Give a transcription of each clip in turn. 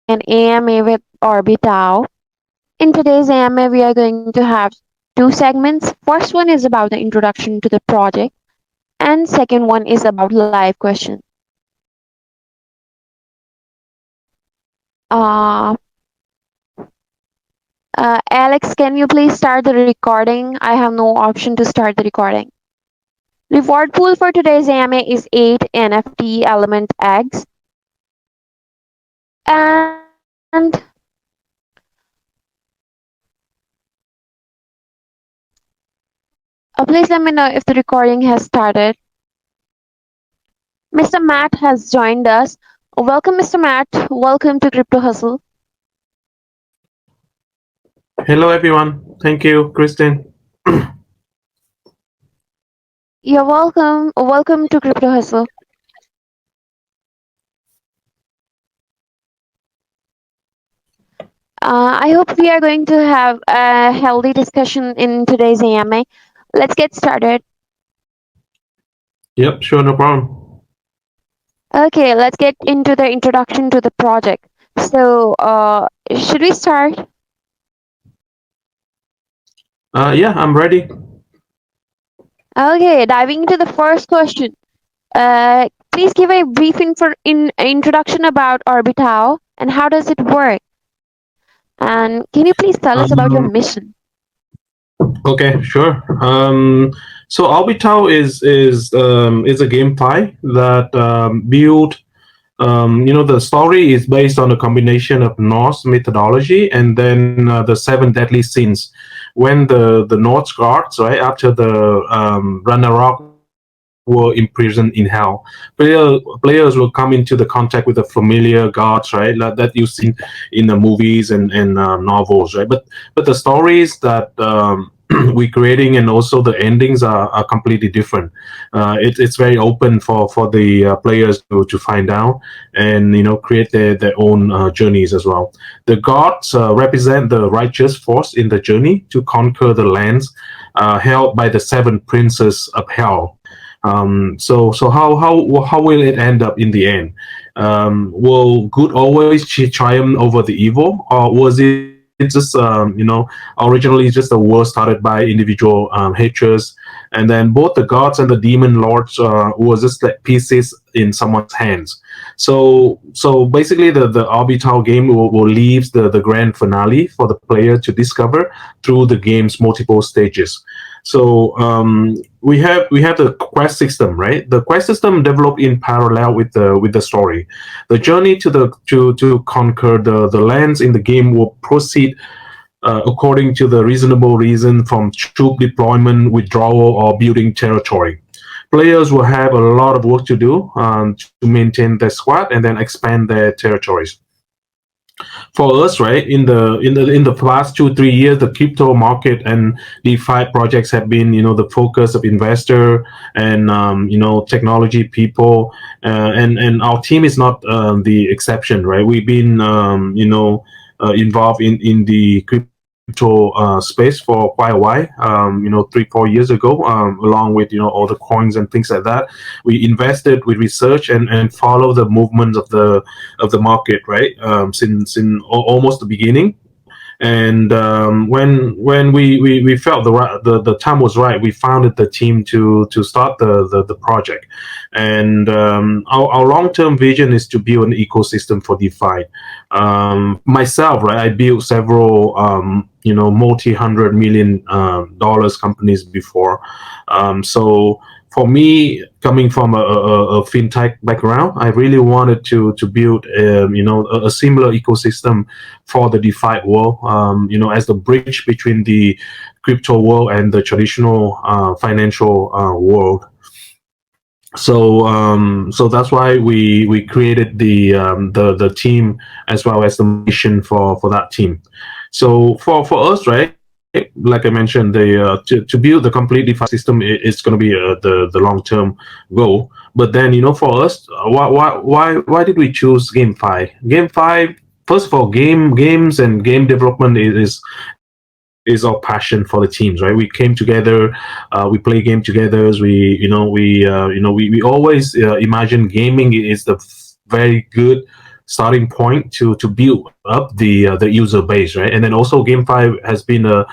an AMA with Orbitau. In today's AMA, we are going to have two segments. First one is about the introduction to the project, and second one is about live questions. Uh, Alex, can you please start the recording? I have no option to start the recording. Reward pool for today's AMA is 8 NFT element eggs. And please let me know if the recording has started. Mr. Matt has joined us. Welcome, Mr. Matt. Welcome to Crypto Hustle. Hello, everyone. Thank you, Kristen. You're welcome. Welcome to Crypto Hustle. I hope we are going to have a healthy discussion in today's AMA. Let's get started. Yep, sure, no problem. Okay, let's get into the introduction to the project. So, should we start? Yeah, I'm ready. Okay, diving into the first question. Please give a brief introduction about Orbitau and how does it work? And can you please tell us about your Um, mission? okay, sure. So Orbitau is a GameFi that built. The story is based on a combination of Norse mythology and then the seven deadly sins. When the Norse gods, right after the Ragnarok, were imprisoned in hell, players will come into the contact with the familiar gods, right, that you've seen in the movies and novels, right. But the stories that we're creating and also the endings are completely different. It's very open for the players to find out and create their own journeys as well. The gods represent the righteous force in the journey to conquer the lands held by the seven princes of hell. So how will it end up in the end? Will good always triumph over the evil, or was it just originally just a war started by individual hatreds, and then both the gods and the demon lords was just like pieces in someone's hands. So basically, the Orbital game will leave the grand finale for the player to discover through the game's multiple stages. So we have the quest system, right? The quest system developed in parallel with the story. The journey to conquer the lands in the game will proceed according to the reasonable reason from troop deployment, withdrawal, or building territory. Players will have a lot of work to do to maintain their squad and then expand their territories. For us, right, in the past 2 3 years, the crypto market and DeFi projects have been, the focus of investor and technology people, and our team is not the exception, right? We've been involved in the crypto space for quite a while. 3 4 years ago, along with all the coins and things like that. We invested, we research and follow the movements of the market, right? Since in almost the beginning. And when we felt the time was right, we founded the team to start the project. And our long-term vision is to build an ecosystem for DeFi. Myself, right, I built several multi-hundred million dollars companies before. So for me, coming from a fintech background, I really wanted to build a similar ecosystem for the DeFi world, as the bridge between the crypto world and the traditional financial world. So that's why we created the team as well as the mission for that team. So for us, right, like I mentioned, to build the complete DeFi system is going to be the long term goal. But then for us, why did we choose GameFi? GameFi, first of all, games and game development is our passion for the teams, right? We came together, we play game together. We always imagine gaming is the very good starting point to build up the user base, right? And then also GameFi has been a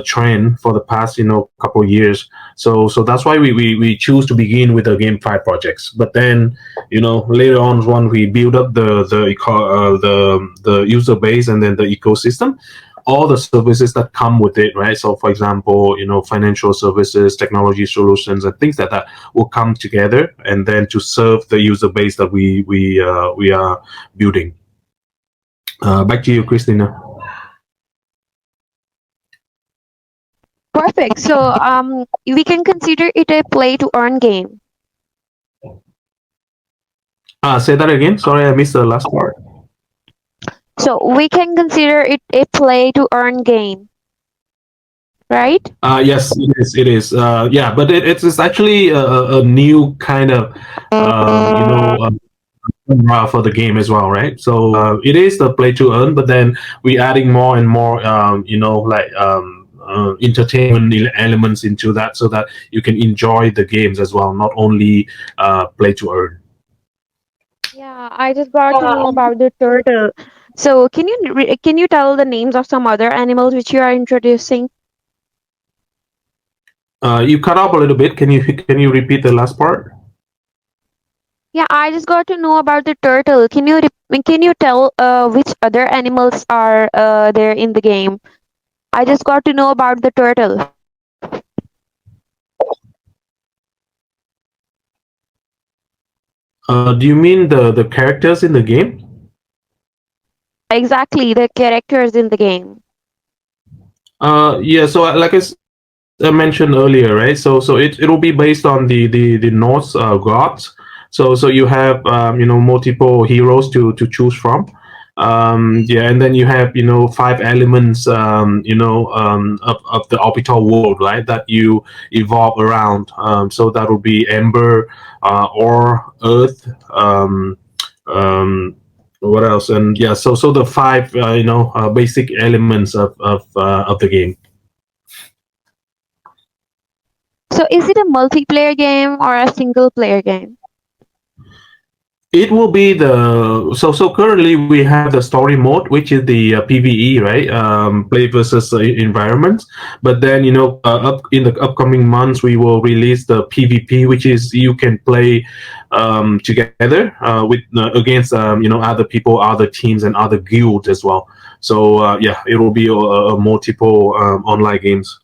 trend for the past couple of years. So that's why we choose to begin with the GameFi projects. But then later on, when we build up the user base and then the ecosystem, all the services that come with it, right? So, for example, financial services, technology solutions, and things like that will come together, and then to serve the user base that we are building. Back to you, Christina. Perfect. So we can consider it a play to earn game. Say that again. Sorry, I missed the last part. So we can consider it a play to earn game, right? Yes, it is. It is. Yeah, but it's actually a new kind of for the game as well, right? So it is the play to earn, but then we adding more and more, entertainment elements into that, so that you can enjoy the games as well, not only play to earn. Yeah, I just got to know about the turtle. So can you tell the names of some other animals which you are introducing? You cut off a little bit. Can you repeat the last part? Yeah, I just got to know about the turtle. Can you tell which other animals are there in the game? I just got to know about the turtle. Do you mean the characters in the game? Yeah, exactly, the characters in the game. Yeah. So like I mentioned earlier, right? So it'll be based on the Norse gods. So you have multiple heroes to choose from. Yeah, and then you have five elements of the orbital world, right? That you evolve around. So that would be ember, or earth. Um, what else? And yeah, so the five basic elements of the game. So is it a multiplayer game or a single player game? It will be so currently we have the story mode, which is the PVE, right? Play versus environment. But then up in the upcoming months we will release the PvP, which is you can play together with against other people, other teams, and other guilds as well. So yeah, it will be a multiple online games.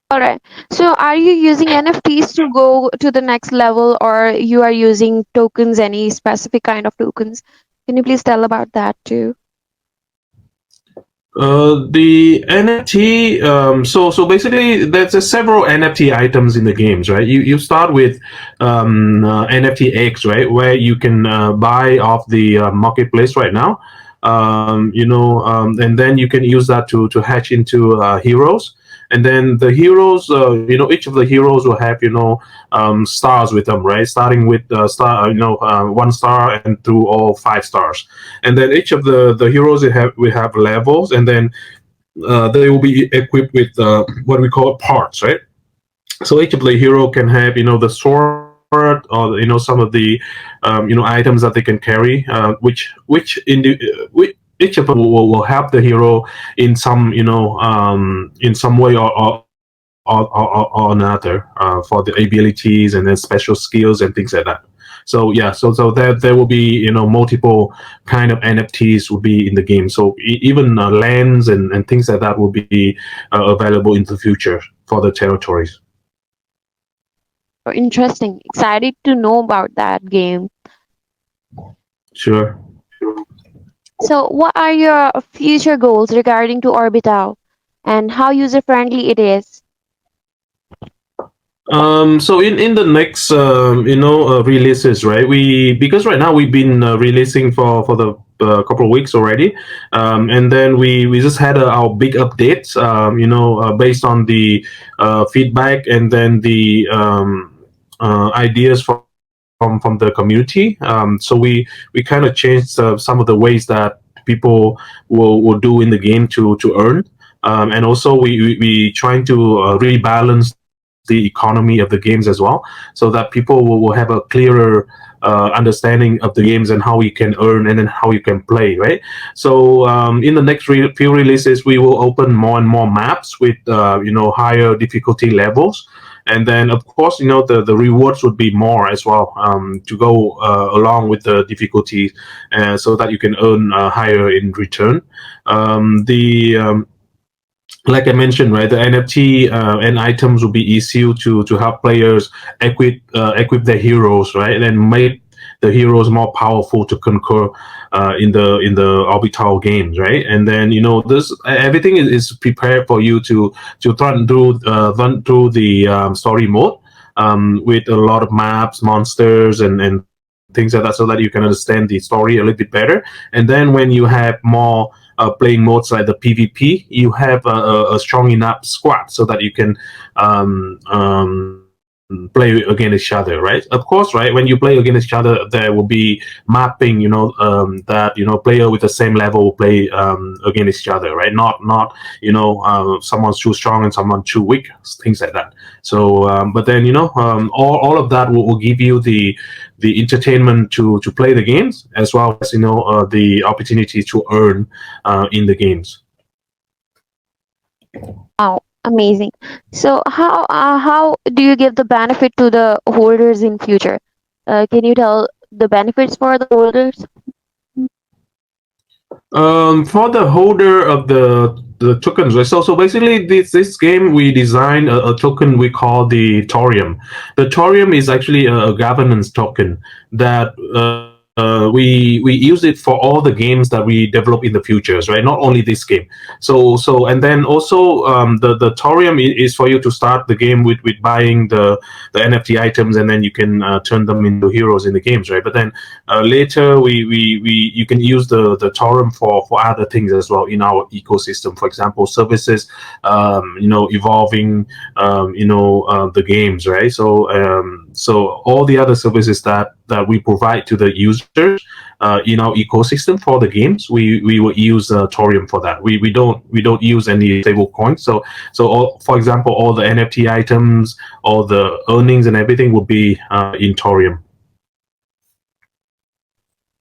All right. So are you using NFTs to go to the next level, or you are using tokens, any specific kind of tokens? Can you please tell about that too? The NFT. So basically, there's several NFT items in the games, right? You start with NFT X, right, where you can buy off the marketplace right now. And then you can use that to hatch into heroes. And then the heroes, each of the heroes will have stars with them, right? Starting with one star and through all 5 stars. And then each of the heroes we have levels, and then they will be equipped with what we call parts, right? So each of the hero can have the sword, or some of the items that they can carry, which each of them will help the hero in some in some way or another for the abilities and then special skills and things like that. So yeah, so there will be multiple kind of NFTs will be in the game. So even lands and things like that will be available in the future for the territories. Oh, interesting. Excited to know about that game. Sure. So what are your future goals regarding to Orbitau and how user friendly it is? So in the next releases, right? We because right now we've been releasing for the couple of weeks already, and then we just had our big updates, based on the feedback and then the ideas from the community. So we kind of changed some of the ways that people will do in the game to earn. And also we trying to rebalance the economy of the games as well, so that people will have a clearer understanding of the games and how you can earn and then how you can play, right? So in the next few releases, we will open more and more maps with higher difficulty levels, and then of course the rewards would be more as well, to go along with the difficulty, so that you can earn higher in return. The Like I mentioned, right, the NFT and items will be issued to help players equip their heroes, right, and make the heroes more powerful to conquer in the Orbital games, right? And then this everything is prepared for you to run through the story mode, with a lot of maps, monsters, and things like that, so that you can understand the story a little bit better. And then when you have more playing modes like the PvP, you have a strong enough squad so that you can play against each other, right? Of course, right, when you play against each other, there will be mapping, that player with the same level will play against each other, right? Not someone's too strong and someone too weak, things like that. So but then all of that will give you the entertainment to play the games, as well as the opportunity to earn in the games. Wow, amazing. So how do you give the benefit to the holders in future? Can you tell the benefits for the holders? For the holder of the tokens, right? So basically, this game we designed a token we call the Torium. The Torium is actually a governance token that we use it for all the games that we develop in the futures, right? Not only this game. So and then also the Torium is for you to start the game with buying the NFT items, and then you can turn them into heroes in the games, right? But then later we you can use the Torium for other things as well in our ecosystem. For example, services, evolving, the games, right? So all the other services that we provide to the users in our ecosystem for the games, we will use Torium for that. We don't use any stable coins. So for example, all the NFT items, all the earnings and everything will be in Torium.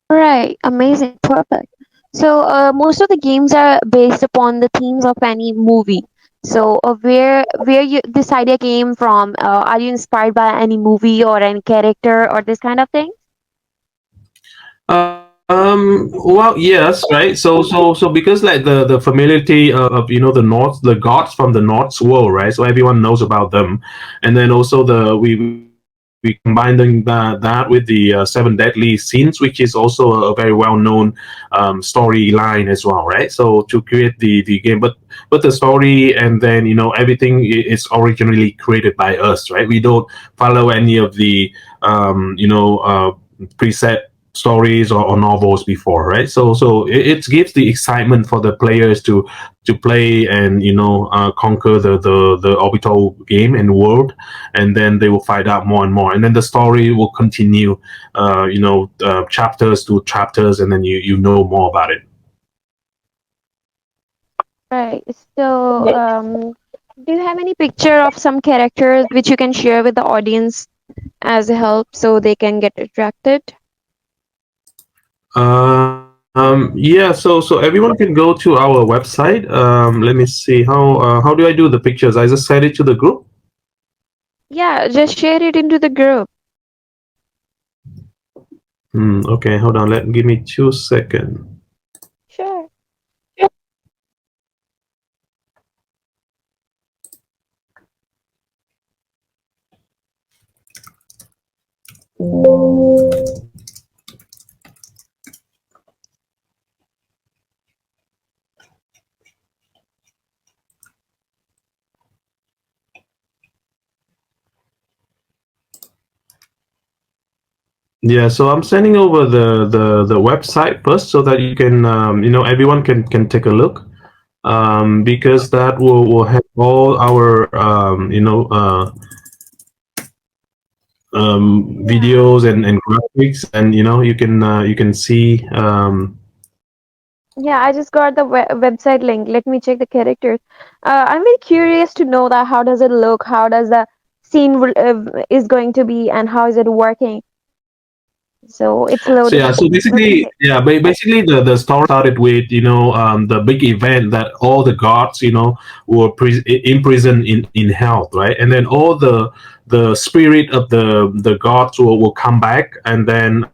Right, amazing, perfect. So most of the games are based upon the themes of any movie. So where you this idea came from? Are you inspired by any movie or any character or this kind of thing? Well, yes, right. So because like the familiarity of the gods from the Norse world, right? So everyone knows about them, and then also we combining that with the seven deadly scenes, which is also a very well known storyline as well, right? So to create the game, but the story and then everything is originally created by us, right? We don't follow any of the preset stories or novels before, right? So it gives the excitement for the players to play and conquer the orbital game and world, and then they will find out more and more, and then the story will continue, chapters to chapters, and then you know more about it. Right. So do you have any picture of some characters which you can share with the audience as a help so they can get attracted? Yeah, so everyone can go to our website. Let me see how do I do the pictures? I just send it to the group. Yeah, just share it into the group. Okay, hold on. Give me 2 seconds. Sure. Yeah, so I'm sending over the website first so that you can everyone can take a look, because that will have all our Yeah. videos and graphics, and you can see. Yeah, I just got the website link. Let me check the characters. I'm very curious to know that how does it look? How does the scene is going to be, and how is it working? So it's So yeah, loaded. so basically, Okay. yeah, basically the story started with the big event that all the gods were imprisoned in hell, right? And then all the spirit of the gods will come back, and then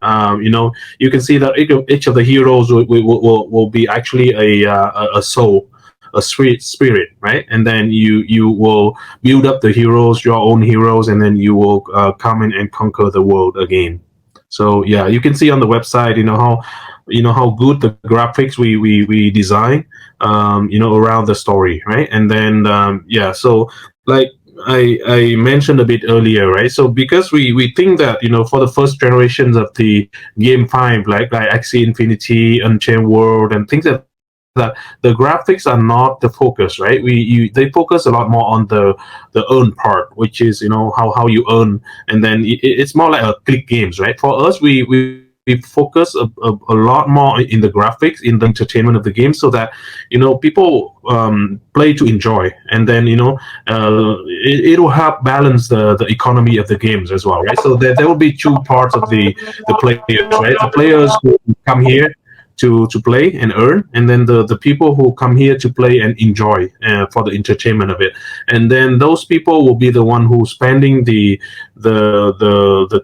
you can see that each of the heroes will be actually a soul, a spirit, right? And then you will build up the heroes, your own heroes, and then you will come in and conquer the world again. So yeah, you can see on the website, how good the graphics we design, around the story, right? And then yeah, so like I mentioned a bit earlier, right? So because we think that for the first generations of the game five, like Axie Infinity, Unchained World, and things like that, the graphics are not the focus, right? They focus a lot more on the earn part, which is how you earn, and then it's more like a click games, right? For us, we focus a lot more in the graphics, in the entertainment of the game, so that people play to enjoy, and then it will help balance the economy of the games as well, right? So there will be two parts of the players, right? The players who come here to play and earn, and then the people who come here to play and enjoy for the entertainment of it. And then those people will be the one who's spending the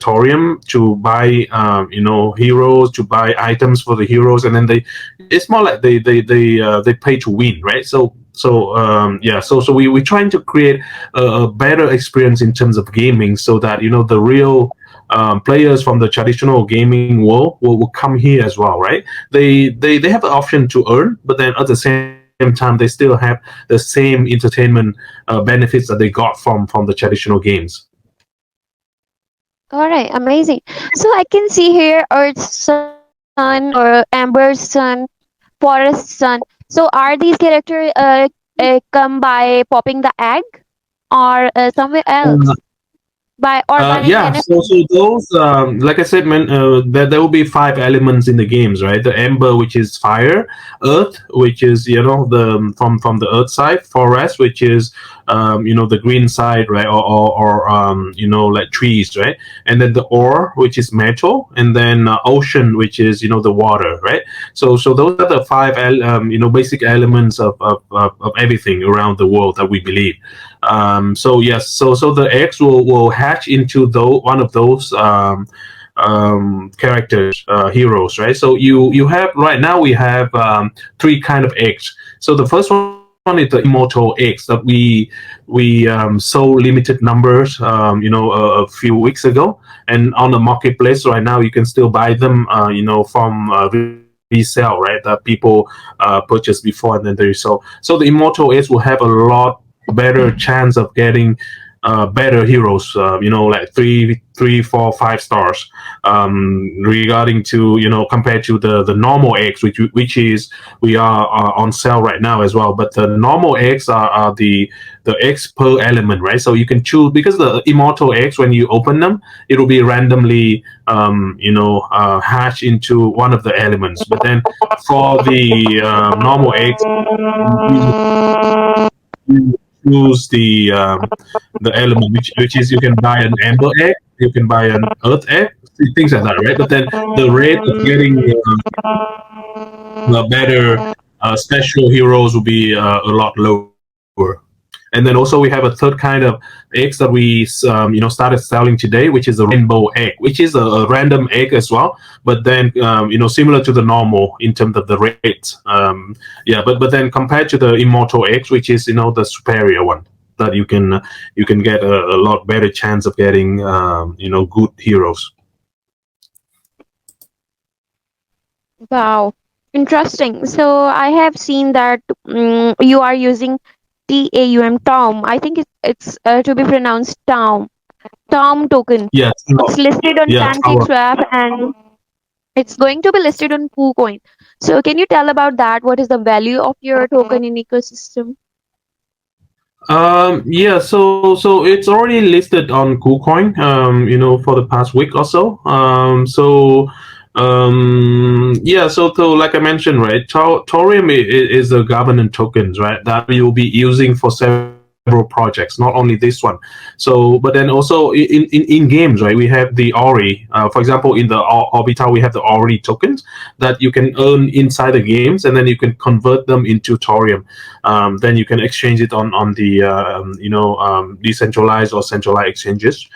thorium to buy heroes, to buy items for the heroes, and then it's more like they pay to win, right? So yeah, so we're trying to create a better experience in terms of gaming, so that the real players from the traditional gaming world will come here as well, right? They have the option to earn, but then at the same time they still have the same entertainment benefits that they got from the traditional games. All right, amazing. So I can see here Earth's Sun or Amber's Sun, Forest's Sun. So are these characters come by popping the egg, or somewhere else by or buying Yeah, so NFTs? those, like I said, man, there will be five elements in the games, right? The ember, which is fire; earth, which is the from the earth side; forest, which is the green side, right? Or like trees, right? And then the ore, which is metal; and then ocean, which is the water, right? So those are the five basic elements of everything around the world that we believe. So yes, so the eggs will hatch into one of those characters, heroes, right? So you have right now we have three kind of eggs. So the first one is the immortal eggs that we sold limited numbers, a few weeks ago, and on the marketplace right now you can still buy them, from resale, right? That people purchase before and then they resell. So the immortal eggs will have a lot better chance of getting better heroes, like three, 4, 5 stars, regarding to compared to the normal eggs, which is we are on sale right now as well. But the normal eggs are the eggs per element, right? So you can choose, because the immortal eggs, when you open them, it will be randomly hatch into one of the elements. But then for the normal eggs, you choose the element, which is you can buy an amber egg, you can buy an earth egg, things like that, right? But then the rate of getting the better special heroes will be a lot lower. And then also we have a third kind of eggs that we started selling today, which is a rainbow egg, which is a random egg as well. But then similar to the normal in terms of the rate. Yeah, but then compared to the immortal eggs, which is the superior one, that you can get a lot better chance of getting good heroes. Wow, interesting. So I have seen that you are using TAUM Tom. I think it's to be pronounced Tom. Tom token. Yes, It's listed on yeah, Pancake Swap and it's going to be listed on KuCoin. So can you tell about that? What is the value of your token in ecosystem? Yeah, so it's already listed on KuCoin, for the past week or so. Yeah, so like I mentioned, right, Thorium is the governance tokens, right, that we will be using for several several projects, not only this one. So, but then also in games, right? We have the Ori. For example, in the Orbitau, we have the Ori tokens that you can earn inside the games, and then you can convert them into Torium. Then you can exchange it on the decentralized or centralized exchanges.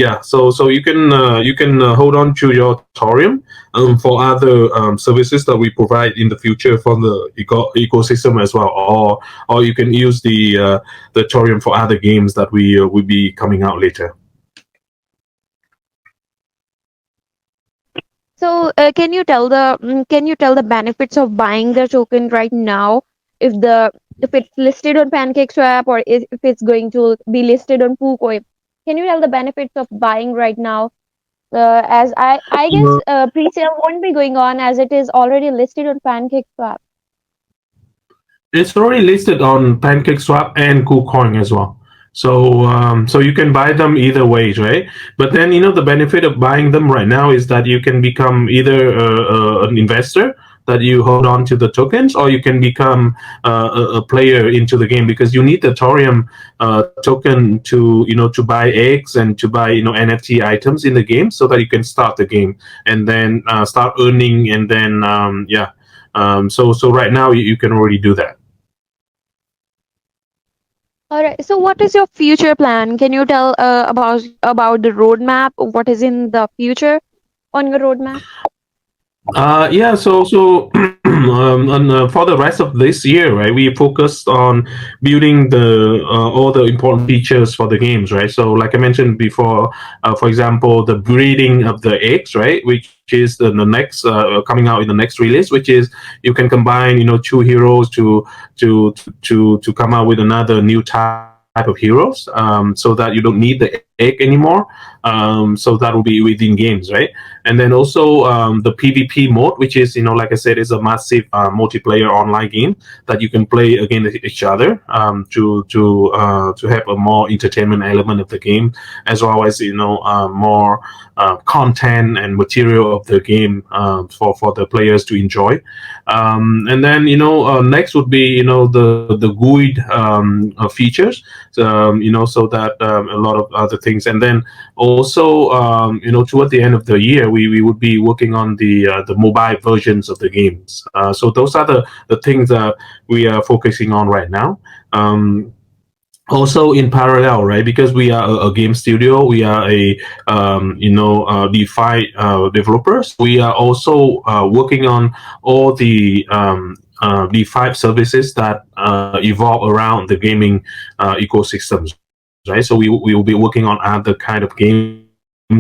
Yeah, so you can hold on to your Torium for other services that we provide in the future from the ecosystem as well, or you can use the Torium for other games that we will be coming out later. So, can you tell the benefits of buying the token right now, if the if it's listed on PancakeSwap, or if it's going to be listed on PooCoin? Can you tell the benefits of buying right now? As I guess pre-sale won't be going on, as it is already listed on PancakeSwap. It's already listed on PancakeSwap and KuCoin as well. So you can buy them either ways, right? But then the benefit of buying them right now is that you can become either an investor that you hold on to the tokens, or you can become a player into the game, because you need the Torium token to buy eggs and to buy NFT items in the game, so that you can start the game and then start earning, and then yeah. So right now you can already do that. All right. So, what is your future plan? Can you tell about the roadmap? What is in the future on your roadmap? Yeah, so and, for the rest of this year, right, we focused on building the all the important features for the games, right? So, like I mentioned before, for example, the breeding of the eggs, right, which is the next coming out in the next release, which is you can combine, two heroes to come out with another new type of heroes, so that you don't need the egg anymore. So that will be within games, right? And then also the PvP mode, which is like I said, is a massive multiplayer online game that you can play against each other, to have a more entertainment element of the game, as well as more content and material of the game for the players to enjoy. And then next would be the GUID features, so that a lot of other things. And then also toward the end of the year, we would be working on the mobile versions of the games. So those are the things that we are focusing on right now. Also in parallel, right, because we are a game studio, we are a DeFi developers, we are also working on all the DeFi services that evolve around the gaming ecosystems, right? So we will be working on other kind of games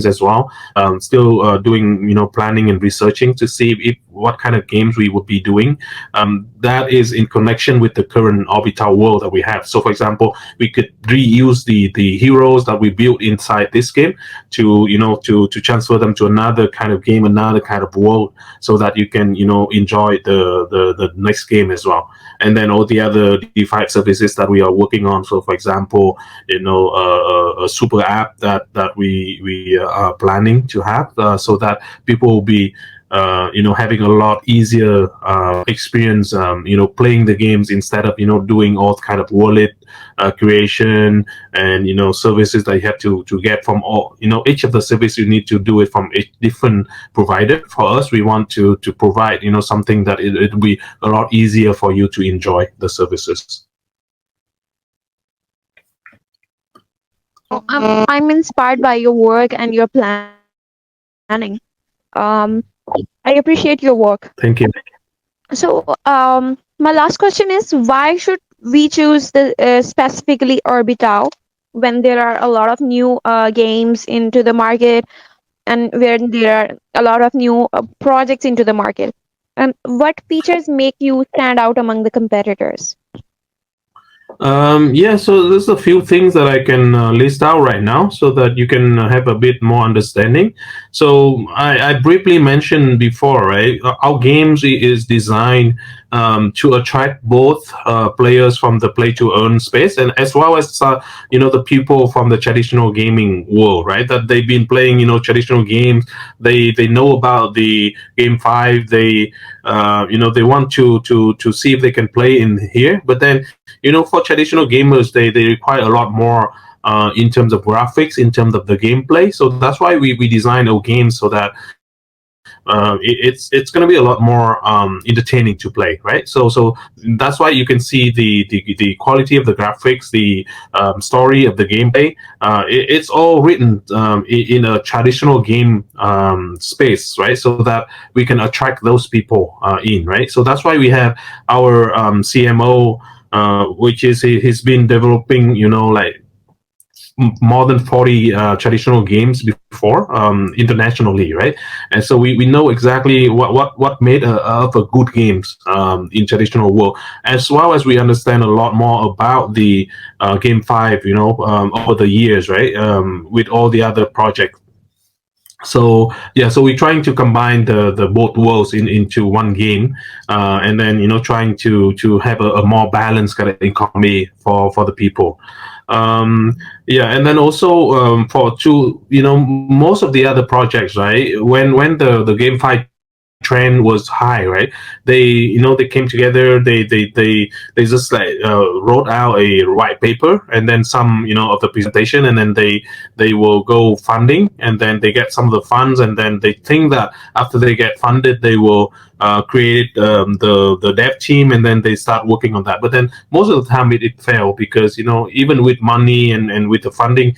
as well. Still doing planning and researching to see if what kind of games we would be doing, that is in connection with the current Orbital world that we have. So for example, we could reuse the heroes that we built inside this game to transfer them to another kind of game, another kind of world, so that you can enjoy the next game as well. And then all the other DeFi services that we are working on. So for example, a super app that we are planning to have, so that people will be having a lot easier experience, playing the games, instead of doing all kind of wallet creation and services that you have to get from all, each of the service you need to do it from each different provider. For us, we want to provide something that it'll be a lot easier for you to enjoy the services. I'm inspired by your work and your planning. Um, I appreciate your work. Thank you. So, my last question is, why should we choose the specifically Orbitau when there are a lot of new games into the market, and where there are a lot of new projects into the market? And what features make you stand out among the competitors? Yeah, so there's a few things that I can list out right now, so that you can have a bit more understanding. So I briefly mentioned before, right? Our games is designed to attract both players from the play to earn space, and as well as the people from the traditional gaming world, right? That they've been playing traditional games. They know about the game 5. They they want to see if they can play in here, but then for traditional gamers, they require a lot more in terms of graphics, in terms of the gameplay. So that's why we design our games so that it's going to be a lot more entertaining to play, right? So that's why you can see the quality of the graphics, the story of the gameplay. It's all written in a traditional game space, right? So that we can attract those people in, right? So that's why we have our CMO, which is he's been developing, like more than 40 traditional games before internationally, right? And so we know exactly what made of a good games in traditional world, as well as we understand a lot more about the game five, over the years, right? With all the other projects. So yeah, so we're trying to combine the both worlds into one game, and then trying to have a more balanced kind of economy for the people. Yeah, and then also for two, most of the other projects, right? When the GameFi trend was high, right? They came together. They just like wrote out a white paper and then some of the presentation, and then they will go funding, and then they get some of the funds, and then they think that after they get funded, they will create the dev team, and then they start working on that. But then most of the time it failed because even with money and with the funding,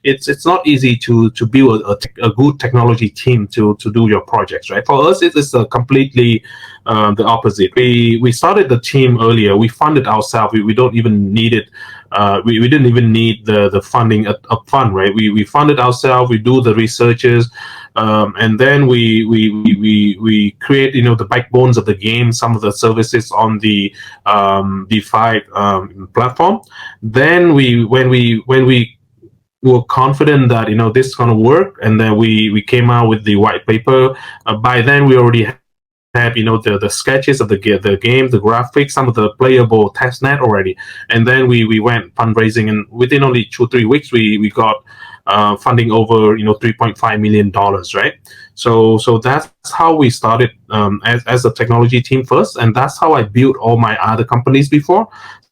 it's not easy to build a good technology team to do your projects, right? For us, it is completely the opposite. We started the team earlier. We funded ourselves. We don't even need it. We didn't even need the funding up front, right? We funded ourselves. We do the researches, and then we create the backbones of the game, some of the services on the DeFi platform. Then when we were confident that this is going to work, and then we came out with the white paper. By then we already have the sketches of the game, the graphics, some of the playable testnet already. And then we went fundraising, and within only 2 3 weeks we got funding over 3.5 million dollars, right? So that's how we started as a technology team first, and that's how I built all my other companies before.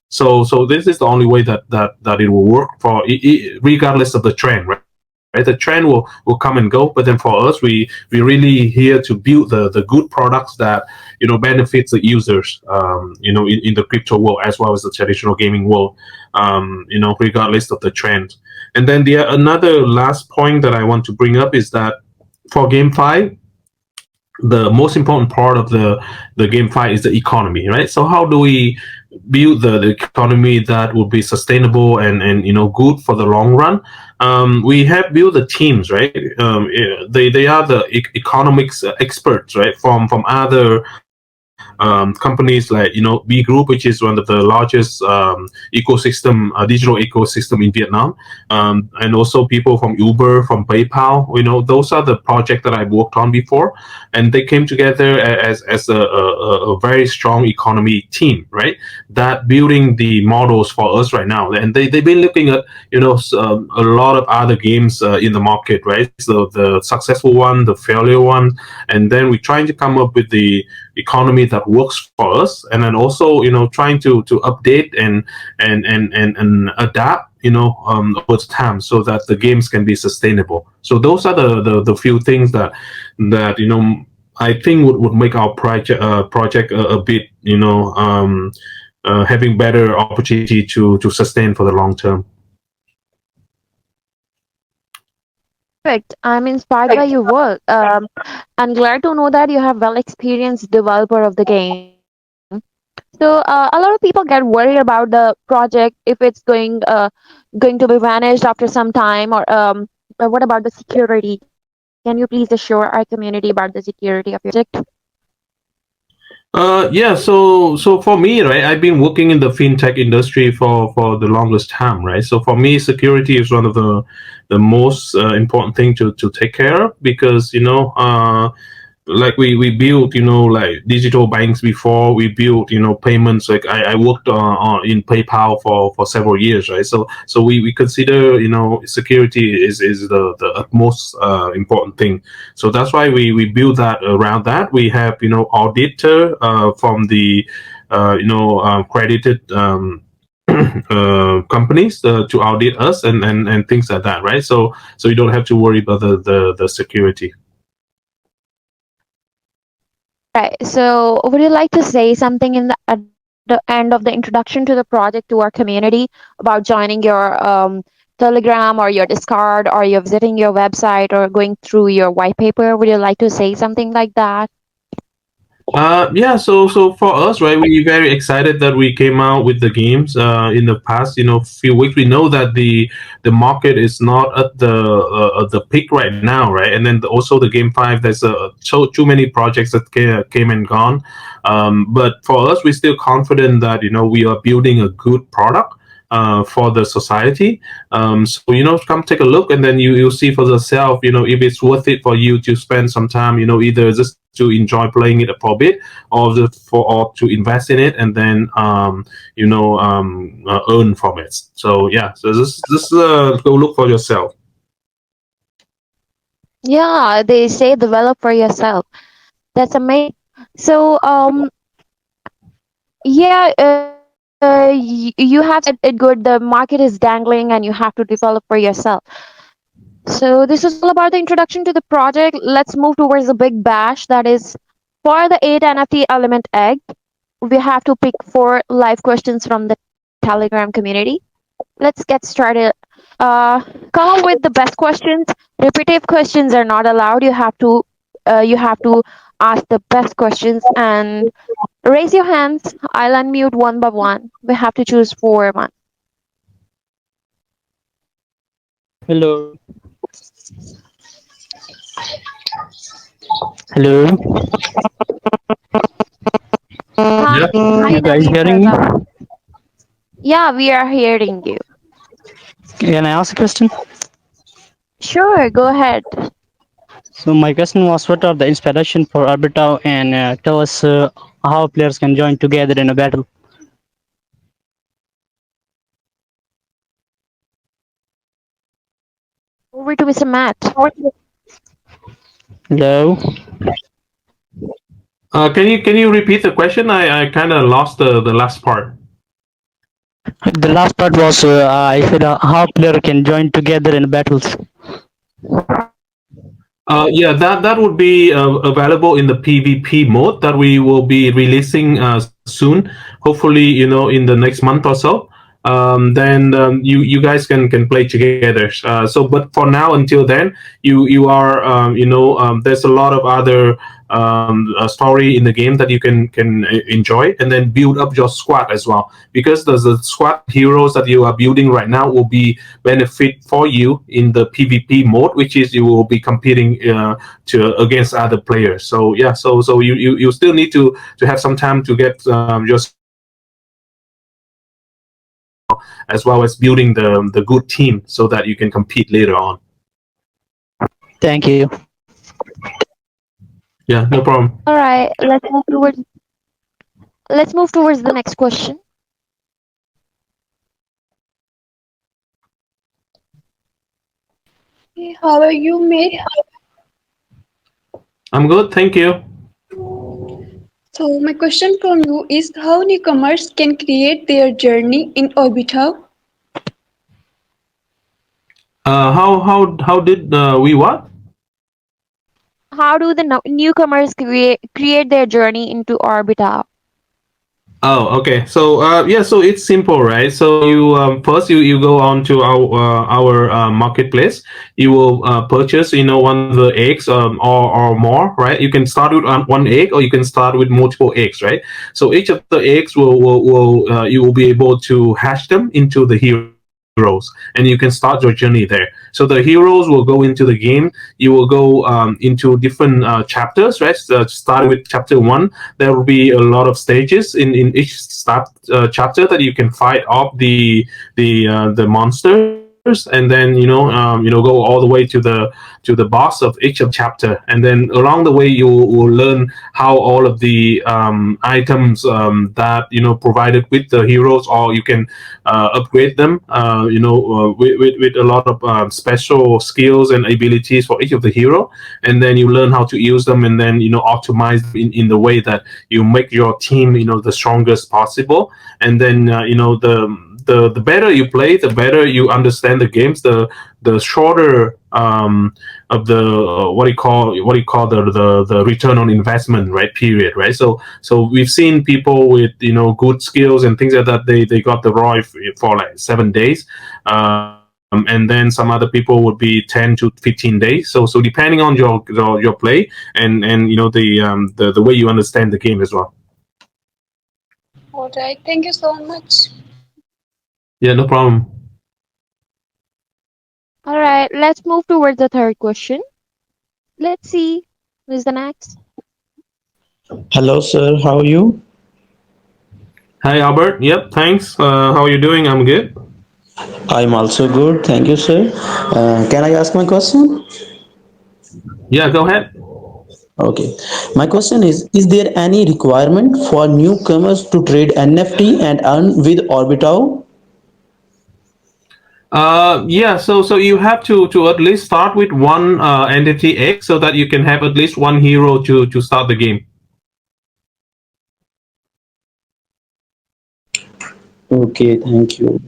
So this is the only way that it will work for regardless of the trend, right? The trend will come and go, but then for us, we really here to build the good products that benefits the users, in the crypto world as well as the traditional gaming world, regardless of the trend. And then the another last point that I want to bring up is that for GameFi, the most important part of the GameFi is the economy, right? So how do we build the economy that will be sustainable and good for the long run? We have built the teams, right? They are the economics experts, right? From other companies like B Group, which is one of the largest ecosystem, digital ecosystem in Vietnam, and also people from Uber, from PayPal. Those are the projects that I've worked on before, and they came together as a very strong economy team, right? That building the models for us right now, and they've been looking at a lot of other games in the market, right? So the successful one, the failure one, and then we're trying to come up with the economy that works for us, and then also trying to update and adapt over time so that the games can be sustainable. So those are the few things that I think would make our project a bit having better opportunity to sustain for the long term. Perfect. I'm inspired by your work. I'm glad to know that you have well experienced developer of the game. So a lot of people get worried about the project if it's going to be vanished after some time, or what about the security? Can you please assure our community about the security of your project? Yeah, so for me, right, I've been working in the fintech industry for the longest time, right? So for me, security is one of the most important thing to take care of, because like we built like digital banks before. We built payments. Like I worked in PayPal for several years, right? So we consider security is the utmost important thing. So that's why we build that around that. We have auditor from the credited companies to audit us and things like that, right? So you don't have to worry about the security. Right. So, would you like to say something in the at the end of the introduction to the project to our community about joining your Telegram or your Discord or you're visiting your website or going through your white paper? Would you like to say something like that? Yeah, so for us, right, we're very excited that we came out with the games in the past, few weeks. We know that the market is not at the peak right now, right? And then also the Game Five, there's too many projects that came and gone. But for us, we're still confident that we are building a good product. For the society, so come take a look, and then you'll see for yourself, if it's worth it for you to spend some time, either just to enjoy playing it for a bit, or to invest in it and then earn from it. So yeah, so this go look for yourself. Yeah, they say develop for yourself. That's amazing. So, yeah, you have said it good. The market is dangling, and you have to develop for yourself. So, this is all about the introduction to the project. Let's move towards the big bash. That is for the 8 NFT element egg. We have to pick 4 live questions from the Telegram community. Let's get started. Come up with the best questions. Repetitive questions are not allowed. You have to ask the best questions and raise your hands. I'll unmute one by one. We have to choose 4 1. Hello, hello. Yeah. Hi, You guys Naveen hearing me? Pratap. Yeah, we are hearing you. Can I ask a question? Sure, go ahead. So my question was, what are the inspiration for Orbitau, and tell us how players can join together in a battle. Over to Mr. Matt. Hello. Can you repeat the question? I kind of lost the last part. The last part was I said how player can join together in battles. Yeah, that would be available in the PvP mode that we will be releasing soon. Hopefully, in the next month or so. Then you guys can play together. But for now, until then, you are there's a lot of other story in the game that you can enjoy, and then build up your squad as well. Because the squad heroes that you are building right now will be benefit for you in the PvP mode, which is you will be competing to against other players. So yeah, so you still need to have some time to get your squad as well as building the good team so that you can compete later on. Thank you. Yeah, no problem. All right, let's move towards the next question. Hey, how are you, mate? I'm good, thank you. So my question from you is how newcomers can create their journey in Orbitau? How did we what? How do the newcomers create their journey into Orbita? Oh, okay. So yeah, so it's simple, right? So you first you go on to our marketplace. You will purchase one of the eggs or more, right? You can start with one egg, or you can start with multiple eggs, right? So each of the eggs will you will be able to hatch them into the heroes, and you can start your journey there. So the heroes will go into the game. You will go into different chapters, right? Starting with chapter one, there will be a lot of stages in each chapter that you can fight off the monsters, right? chapters, and then go all the way to the boss of each of the chapter, and then along the way you will learn how all of the items that provided with the heroes, or you can upgrade them with a lot of special skills and abilities for each of the hero, and then you learn how to use them, and then optimize in the way that you make your team the strongest possible. And then the better you play, the better you understand the games, the shorter of the what do you call the return on investment, right, period, right? So we've seen people with good skills and things like that, they got the ROI for like 7 days, and then some other people would be 10 to 15 days. So depending on your play, and the way you understand the game as well. All right. Thank you so much. Yeah, no problem. All right, let's move towards the third question. Let's see who's the next. Hello, sir. How are you? Hi, Albert. Yep, thanks. How are you doing? I'm good. I'm also good. Thank you, sir. Can I ask my question? Yeah, go ahead. Okay. My question is there any requirement for newcomers to trade NFT and earn with Orbitau? Yeah, so you have to at least start with one entity X, so that you can have at least one hero to start the game. Okay, thank you.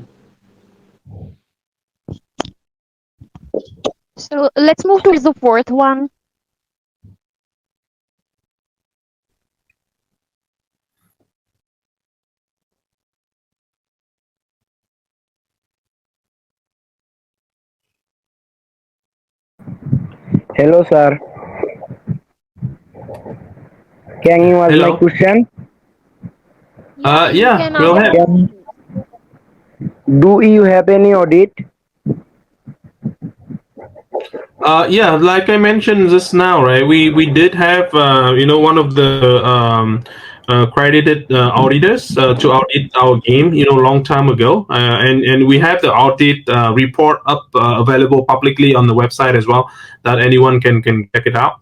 So let's move towards the fourth one. Hello, sir. Can you ask my Hello. question? Yeah, you Yeah, can go ask the ahead. Can, question. do you have any audit? Yeah, like I mentioned just now, right? We did have one of the credited auditors to audit our game, long time ago, and we have the audit report up available publicly on the website as well, that anyone can check it out.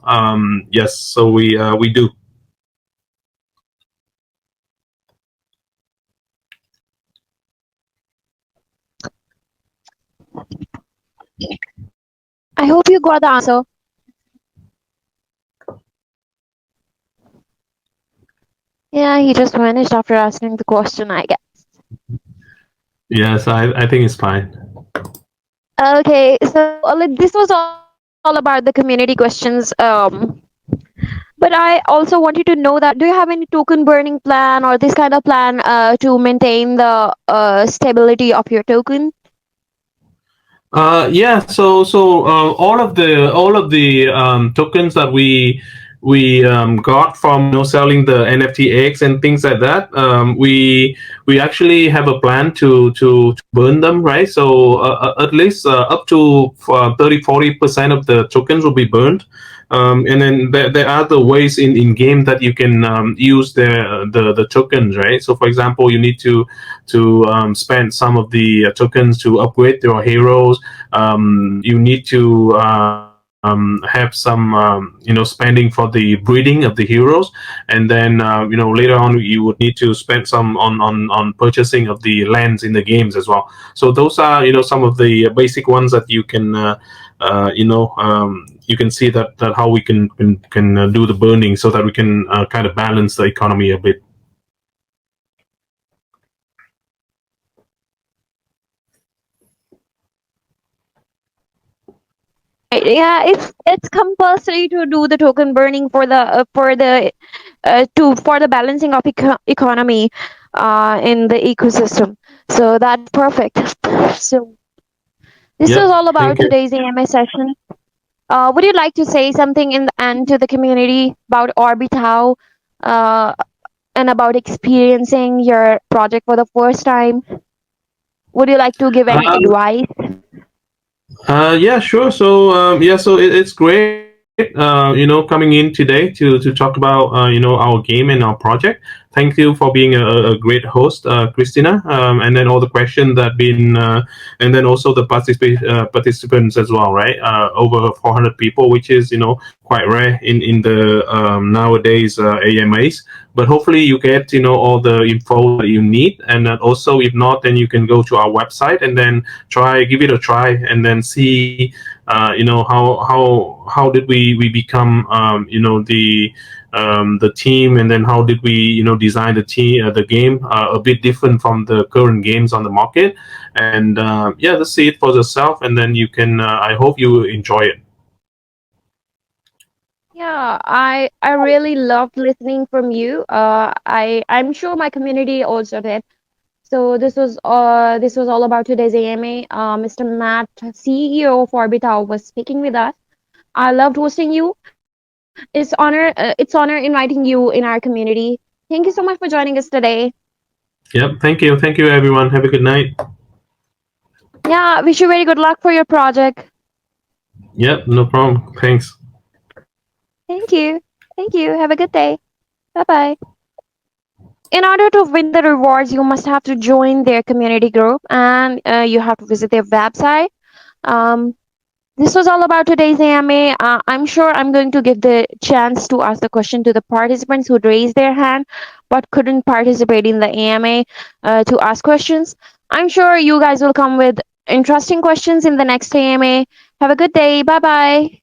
Yes, so we do. I hope you got the answer. Yeah, he just vanished after asking the question, I guess. Yes, I think it's fine. Okay, so this was all about the community questions. But I also wanted to know that, do you have any token burning plan or this kind of plan to maintain the stability of your token? Yeah, so all of the tokens that we got from selling the NFTX and things like that, we actually have a plan to burn them, right? So at least up to 30-40% of the tokens will be burned. And then there are the ways in game that you can use the tokens, right? So for example, you need to spend some of the tokens to upgrade your heroes. You need to have some spending for the breeding of the heroes, and then later on you would need to spend some on purchasing of the lands in the games as well. So those are some of the basic ones that you can see that how we can do the burning, so that we can kind of balance the economy a bit. Right. Yeah, it's compulsory to do the token burning for the balancing of economy in the ecosystem. So that's perfect. So this is Yep, all about thank you. today's AMA session. Would you like to say something in the end to the community about Orbitau uh, and about experiencing your project for the first time? Would you like to give any um, advice? Yeah, sure. So so it's great, coming in today to talk about our game and our project. Thank thank you for being a great host, Christina, and then all the questions that been, and then also the participants as well, right? Over 400 people, which is quite rare in the nowadays AMAs. But hopefully you get all the info that you need, and then also if not, then you can go to our website and then give it a try, and then see how did we become the team, and then how did we design the game a bit different from the current games on the market. And yeah, let's see it for yourself, and then you can I hope you enjoy it. Yeah, I really loved listening from you. I'm sure my community also did. So this was all about today's AMA. Mr. Matt, CEO of Orbitau, was speaking with us. I loved hosting you. It's honor inviting you in our community. Thank you so much for joining us today. Yep, thank you everyone, have a good night. Yeah, wish you very good luck for your project. Yep, no problem, thanks. Thank you. Thank you. Have a good day. Bye bye. In order to win the rewards, you must have to join their community group, and you have to visit their website. Um, this was all about today's AMA. I'm sure I'm going to give the chance to ask the question to the participants who raised their hand but couldn't participate in the AMA to ask questions. I'm sure you guys will come with interesting questions in the next AMA. Have a good day. Bye bye.